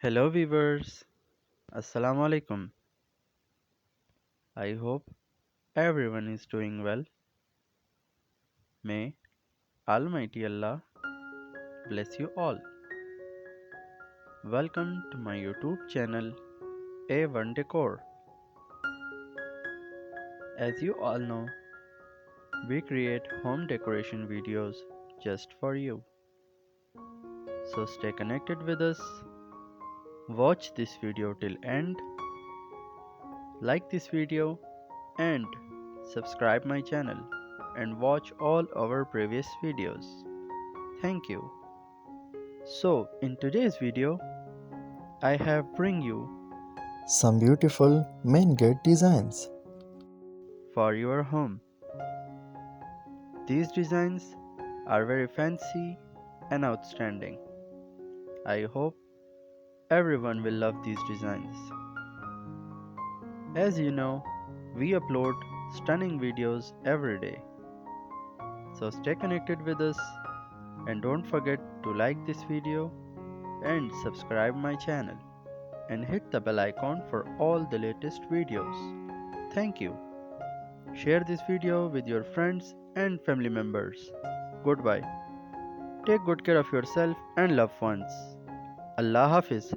Hello viewers, Assalamu alaikum. I hope everyone is doing well. May Almighty Allah bless you all. Welcome to my YouTube channel A1 Decor. As you all know, we create home decoration videos just for you. So stay connected with us. Watch this video till end. Like this video and subscribe my channel and watch all our previous videos. Thank you. So in today's video, I have bring you Some beautiful main gate designs. for your home. These designs are very fancy and outstanding. I hope everyone will love these designs. As you know, we upload stunning videos every day. So stay connected with us and don't forget to like this video and subscribe my channel and hit the bell icon for all the latest videos. Thank you. Share this video with your friends and family members. Goodbye. Take good care of yourself and loved ones. Allah Hafiz.